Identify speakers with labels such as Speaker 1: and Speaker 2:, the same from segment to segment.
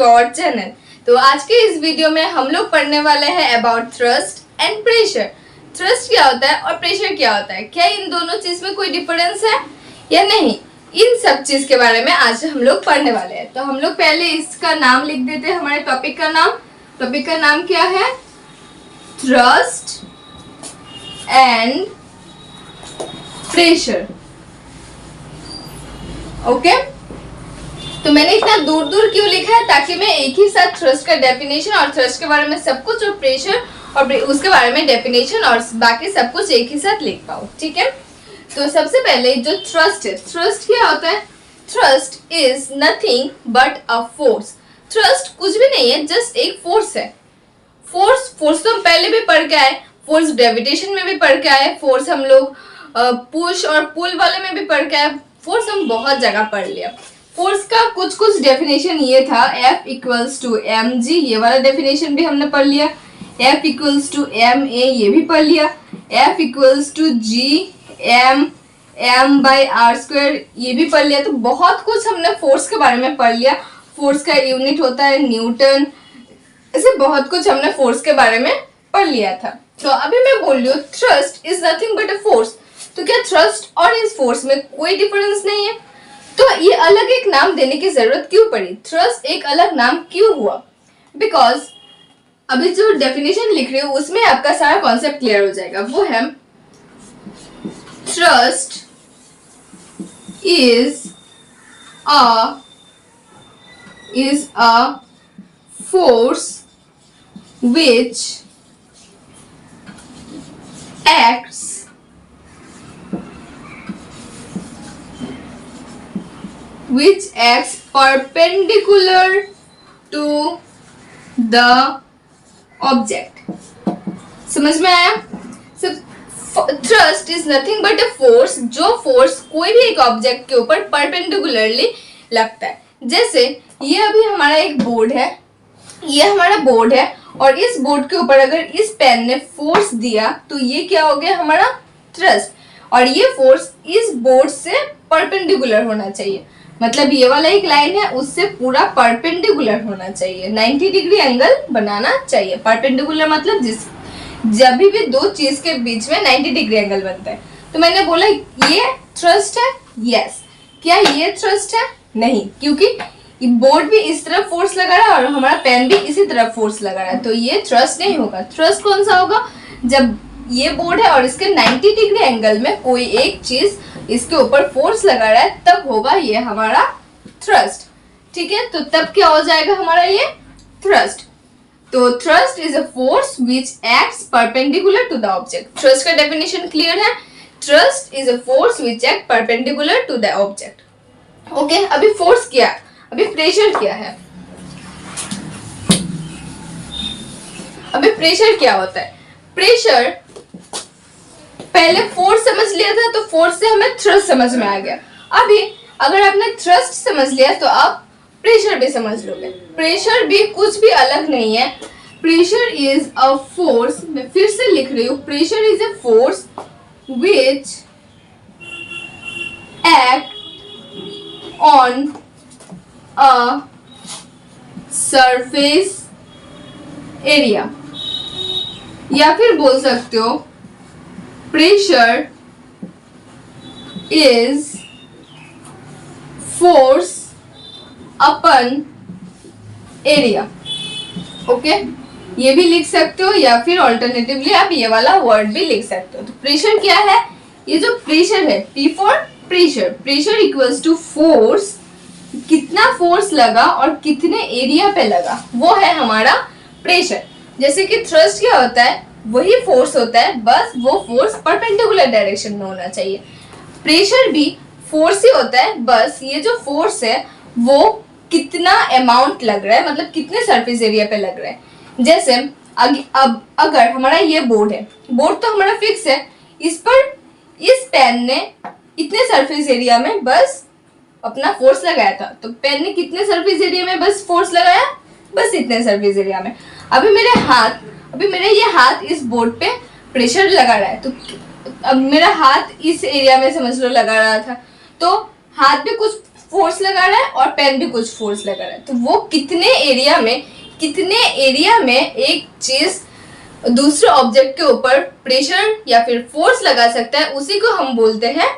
Speaker 1: To our channel. तो आज के इस वीडियो में हम लोग पढ़ने वाले हैं about thrust and pressure. Thrust क्या होता है और प्रेशर क्या होता है, क्या इन दोनों चीज में कोई डिफरेंस है या नहीं, इन सब चीज के बारे में आज हम लोग पढ़ने वाले हैं। तो हम लोग पहले इसका नाम लिख देते हैं, हमारे टॉपिक का नाम। टॉपिक का नाम क्या है? Thrust and pressure. ओके, तो मैंने इतना दूर दूर क्यों लिखा है, ताकि मैं एक ही साथ थ्रस्ट का डेफिनेशन और थ्रस्ट के बारे में सब कुछ और प्रेशर और उसके बारे में डेफिनेशन और बाकी सब कुछ एक ही साथ लिख पाऊँ। ठीक है, तो सबसे पहले जो थ्रस्ट है, थ्रस्ट क्या होता है? Thrust is nothing but a force. Thrust कुछ भी नहीं है, जस्ट एक फोर्स है। फोर्स तो हम पहले भी पढ़ के आए, फोर्स ग्रेविटेशन में भी पढ़ के आए, फोर्स हम लोग पुश और पुल वाले में भी पढ़ के आए, फोर्स हम बहुत जगह पढ़ लिया। फोर्स का कुछ डेफिनेशन ये था, F equals to M G, ये वाला डेफिनेशन भी हमने पढ़ लिया। F equals to M A, ये भी पढ़ लिया। F equals to G M by R square, ये भी पढ़ लिया। तो बहुत कुछ हमने फोर्स के बारे में पढ़ लिया। फोर्स का यूनिट होता है न्यूटन, ऐसे बहुत कुछ हमने फोर्स के बारे में पढ़ लिया था। तो अभी मैं बोल रही हूँ thrust is nothing but a force. तो क्या थ्रस्ट और इस फोर्स में कोई डिफरेंस नहीं है? तो ये अलग एक नाम देने की जरूरत क्यों पड़ी? थ्रस्ट एक अलग नाम क्यों हुआ? बिकॉज अभी जो डेफिनेशन लिख रही हूँ उसमें आपका सारा कॉन्सेप्ट क्लियर हो जाएगा। वो है thrust is a force which acts perpendicular to the object। समझ में आया? Thrust is nothing but a force, जो फोर्स कोई भी एक ऑब्जेक्ट के ऊपर परपेंडिकुलरली लगता है। जैसे ये अभी हमारा एक बोर्ड है, ये हमारा बोर्ड है, और इस बोर्ड के ऊपर अगर इस पेन ने फोर्स दिया तो ये क्या हो गया? हमारा थ्रस्ट। और ये फोर्स इस बोर्ड से परपेंडिकुलर होना चाहिए, मतलब ये वाला एक लाइन है उससे पूरा परपेंडिकुलर होना चाहिए, 90 डिग्री एंगल बनाना चाहिए। परपेंडिकुलर मतलब जब भी दो चीज के बीच में 90 डिग्री एंगल बनता है। तो मैंने बोला ये थ्रस्ट है, यस। क्या ये थ्रस्ट है? नहीं, क्योंकि बोर्ड भी इस तरफ फोर्स लगा रहा है और हमारा पेन भी इसी तरफ फोर्स लगा रहा है, तो ये थ्रस्ट नहीं होगा। थ्रस्ट कौन सा होगा? जब ये बोर्ड है और इसके 90 डिग्री एंगल में कोई एक चीज इसके ऊपर फोर्स लगा रहा है, तब होगा ये हमारा थ्रस्ट। ठीक है, तो तब क्या हो जाएगा हमारा ये थ्रस्ट। तो thrust is a force which acts perpendicular to the object. Thrust का डेफिनेशन क्लियर है? Thrust is a force which act perpendicular to the object. Okay, अभी फोर्स क्या, अभी प्रेशर क्या है? अभी प्रेशर क्या होता है? प्रेशर, पहले फोर्स समझ लिया था तो फोर्स से हमें थ्रस्ट समझ में आ गया। अभी अगर आपने थ्रस्ट समझ लिया तो आप प्रेशर भी समझ लोगे। प्रेशर भी कुछ भी अलग नहीं है। प्रेशर इज अ फोर्स, मैं फिर से लिख रही हूं, pressure is a force which act on a surface area, या फिर बोल सकते हो pressure is force upon area. Okay, ये भी लिख सकते हो या फिर ऑल्टरनेटिवली आप ये वाला वर्ड भी लिख सकते हो। तो प्रेशर क्या है? ये जो प्रेशर है, P for pressure, pressure equals to force, कितना फोर्स लगा और कितने एरिया पे लगा, वो है हमारा प्रेशर। जैसे कि थ्रस्ट क्या होता है? वही फोर्स होता है, बस वो फोर्स परपेंडिकुलर डायरेक्शन में होना चाहिए। प्रेशर भी फोर्स ही होता है, बस ये जो फोर्स है वो कितना अमाउंट लग रहा है, मतलब कितने सरफेस एरिया पे लग रहा है। जैसे अब अगर हमारा ये बोर्ड है, बोर्ड तो हमारा फिक्स है, इस पर इस पेन ने इतने सरफेस एरिया में बस अपना फोर्स लगाया था, तो पेन ने कितने सरफेस एरिया में बस फोर्स लगाया? बस इतने सरफेस एरिया में। अभी मेरा ये हाथ इस बोर्ड पे प्रेशर लगा रहा है, तो अब मेरा हाथ इस एरिया में समझ लो लगा रहा था, तो हाथ पे कुछ फोर्स लगा रहा है और पेन भी कुछ फोर्स लगा रहा है, तो वो कितने एरिया में एक चीज दूसरे ऑब्जेक्ट के ऊपर प्रेशर या फिर फोर्स लगा सकता है, उसी को हम बोलते हैं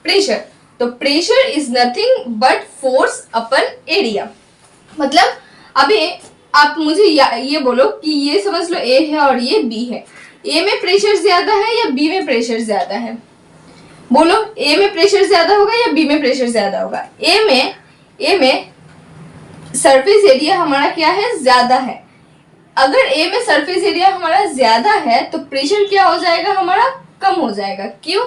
Speaker 1: प्रेशर। तो pressure is nothing but force upon area. मतलब अभी आप मुझे ये बोलो कि ये समझ लो ए है और ये बी है, ए में प्रेशर ज्यादा है या बी में प्रेशर ज्यादा है? बोलो, ए में प्रेशर ज्यादा होगा या बी में प्रेशर ज्यादा होगा? ए में सरफेस एरिया हमारा क्या है? ज्यादा है। अगर ए में सरफेस एरिया हमारा ज्यादा है तो प्रेशर क्या हो जाएगा? हमारा कम हो जाएगा। क्यों?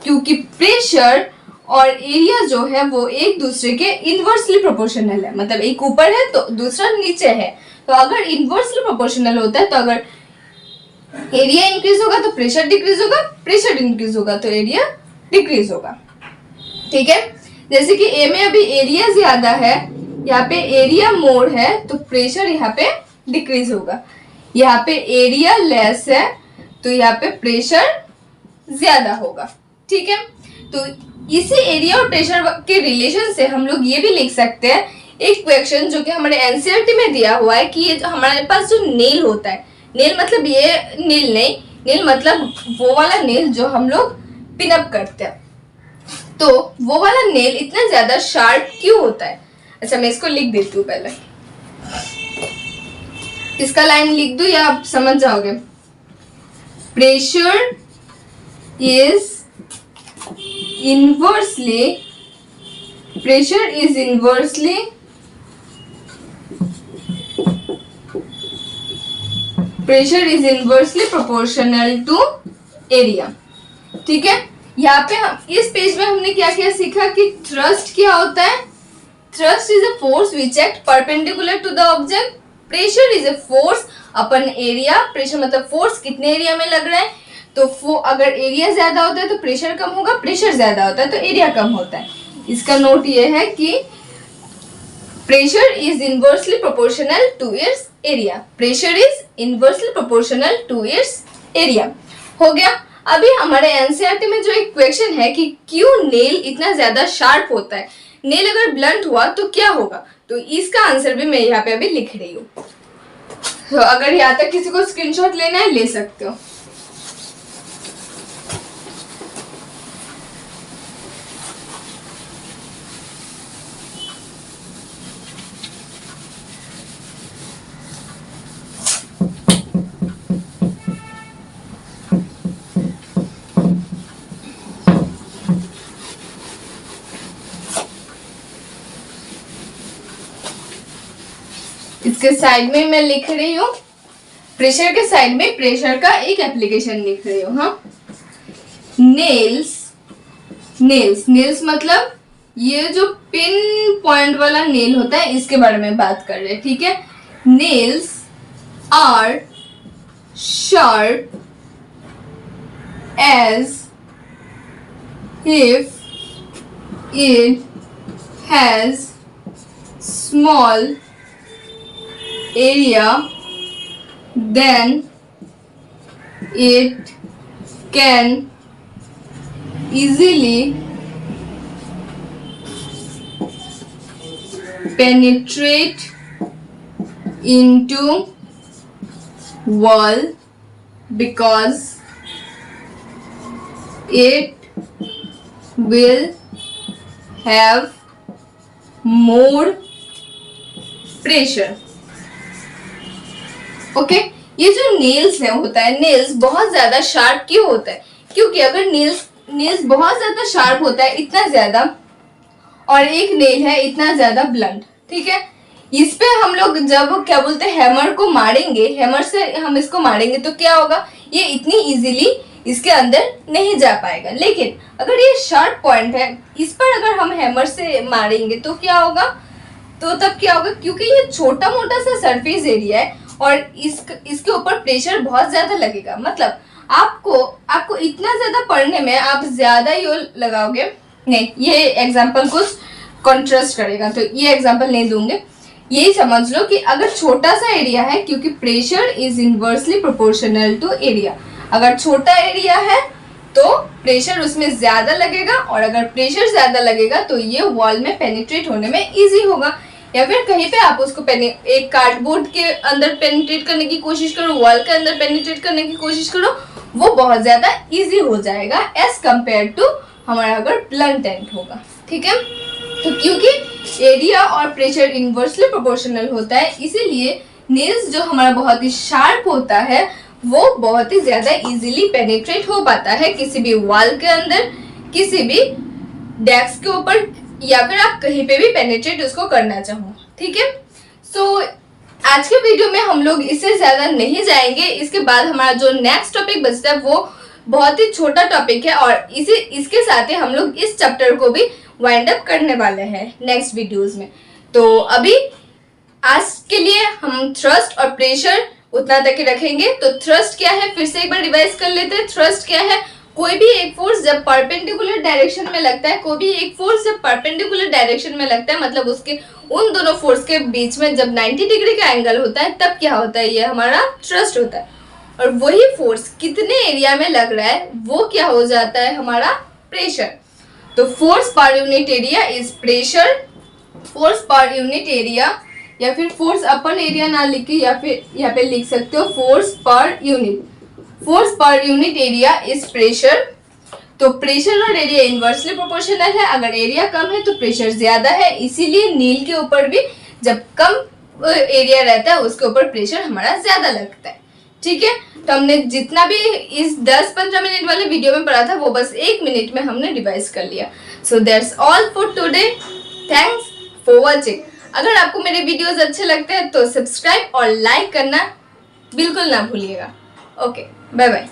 Speaker 1: क्योंकि प्रेशर और एरिया जो है वो एक दूसरे के इनवर्सली प्रोपोर्शनल है। मतलब एक ऊपर है तो दूसरा नीचे है, तो अगर इनवर्सली प्रोपोर्शनल होता है तो अगर एरिया इंक्रीज होगा तो प्रेशर डिक्रीज होगा, प्रेशर इंक्रीज होगा तो एरिया डिक्रीज होगा। ठीक है, जैसे कि ए में अभी एरिया ज्यादा है, यहाँ पे एरिया मोर है तो प्रेशर यहाँ पे डिक्रीज होगा। यहाँ पे एरिया लेस है तो यहाँ पे प्रेशर ज्यादा होगा। ठीक है, तो इसी एरिया और प्रेशर के रिलेशन से हम लोग ये भी लिख सकते हैं एक क्वेश्चन जो कि हमारे एनसीईआरटी में दिया हुआ है कि ये जो हमारे पास जो नेल होता है, नेल मतलब ये नेल नहीं, नेल मतलब वो वाला नेल जो हम लोग पिनअप करते हैं, तो वो वाला नेल इतना ज्यादा शार्प क्यों होता है? अच्छा, मैं इसको लिख देती हूँ पहले, इसका लाइन लिख दूं या आप समझ जाओगे? Pressure is inversely proportional to area। ठीक है, यहाँ पे हम इस पेज में हमने क्या क्या सीखा कि थ्रस्ट क्या होता है? Thrust is a force which act perpendicular to the object. Pressure is a force upon area. Pressure मतलब फोर्स कितने एरिया में लग रहा है, तो अगर एरिया ज्यादा होता है तो प्रेशर कम होगा, प्रेशर ज्यादा होता है तो एरिया कम होता है। इसका नोट ये है कि pressure is inversely proportional to its area. Pressure is inversely proportional to its area. हो गया। अभी हमारे एनसीईआरटी में जो एक क्वेश्चन है कि क्यों नेल इतना ज्यादा शार्प होता है, नेल अगर ब्लंट हुआ तो क्या होगा, तो इसका आंसर भी मैं यहाँ पे अभी लिख रही हूँ। तो अगर यहाँ तक किसी को स्क्रीनशॉट लेना है ले सकते हो। इसके साइड में मैं लिख रही हूँ, प्रेशर के साइड में प्रेशर का एक एप्लीकेशन लिख रही हूँ। हाँ, नेल्स मतलब ये जो पिन पॉइंट वाला नेल होता है इसके बारे में बात कर रहे हैं। ठीक है, nails are sharp edge if it has small area, then it can easily penetrate into wall because it will have more pressure। Okay, ये जो नेल्स है होता है, नेल्स बहुत ज्यादा शार्प क्यों होता है? क्योंकि अगर नेल्स बहुत ज्यादा शार्प होता है, इतना ज्यादा, और एक नेल है इतना ज्यादा ब्लंट, ठीक है, इस पे हम लोग जब क्या बोलते हैं हैमर को मारेंगे, हैमर से हम इसको मारेंगे तो क्या होगा, ये इतनी इजीली इसके अंदर नहीं जा पाएगा। लेकिन अगर ये शार्प पॉइंट है, इस पर अगर हम हैमर से मारेंगे तो क्या होगा, तो तब क्या होगा, क्योंकि ये छोटा मोटा सा सरफेस एरिया है और इसके ऊपर प्रेशर बहुत ज्यादा लगेगा। मतलब आपको इतना ज्यादा पढ़ने में आप ज्यादा ही लगाओगे नहीं, ये एग्जाम्पल कुछ कॉन्ट्रास्ट करेगा तो ये एग्जाम्पल नहीं दूंगे। यही समझ लो कि अगर छोटा सा एरिया है, क्योंकि pressure is inversely proportional to area, अगर छोटा एरिया है तो प्रेशर उसमें ज्यादा लगेगा, और अगर प्रेशर ज्यादा लगेगा तो ये वॉल में पेनिट्रेट होने में इजी होगा। या फिर कहीं पे आप उसको एक कार्डबोर्ड के अंदर पेनिट्रेट करने की कोशिश करो, वॉल के अंदर पेनिट्रेट करने की कोशिश करो, वो बहुत ज्यादा इजी हो जाएगा एज कम्पेयर टू हमारा अगर ब्लंट एंड होगा। ठीक है, तो क्योंकि एरिया और प्रेशर इनवर्सली प्रोपोर्शनल होता है, इसीलिए नेल्स जो हमारा बहुत ही शार्प होता है वो बहुत ही ज्यादा इजीली पेनिट्रेट हो पाता है किसी भी वॉल के अंदर, किसी भी डेस्क के ऊपर, या फिर आप कहीं पे भी पेनिट्रेट उसको करना चाहो। ठीक है, सो आज के वीडियो में हम लोग इससे ज्यादा नहीं जाएंगे। इसके बाद हमारा जो नेक्स्ट टॉपिक बचता है वो बहुत ही छोटा टॉपिक है, और इसके साथ ही हम लोग इस चैप्टर को भी वाइंड अप करने वाले हैं नेक्स्ट वीडियोस में। तो अभी आज के लिए हम थ्रस्ट और प्रेशर उतना तक ही रखेंगे। तो थ्रस्ट क्या है, फिर से एक बार रिवाइज कर लेते हैं। थ्रस्ट क्या है, कोई भी एक फोर्स जब परपेंडिकुलर डायरेक्शन में लगता है, कोई भी एक फोर्स जब परपेंडिकुलर डायरेक्शन में लगता है, मतलब उसके उन दोनों फोर्स के बीच में जब 90 डिग्री का एंगल होता है, तब क्या होता है, ये हमारा थ्रस्ट होता है। और वही फोर्स कितने एरिया में लग रहा है वो क्या हो जाता है, हमारा प्रेशर। तो force per unit area is pressure. Force per unit area, या फिर फोर्स अपन एरिया ना लिख के या फिर यहाँ पे लिख सकते हो force per unit. Force per unit area is pressure. तो प्रेशर और एरिया इनवर्सली प्रोपोर्शनल है। अगर एरिया कम है तो प्रेशर ज्यादा है, इसीलिए नील के ऊपर भी जब कम एरिया रहता है उसके ऊपर प्रेशर हमारा ज्यादा लगता है। ठीक है, तो हमने जितना भी इस 10-15 मिनट वाले वीडियो में पढ़ा था वो बस 1 मिनट में हमने रिवाइज कर लिया। So that's all for today, thanks for watching. अगर आपको मेरे वीडियोस अच्छे लगते हैं तो सब्सक्राइब और लाइक करना बिल्कुल ना भूलिएगा। Okay, bye bye.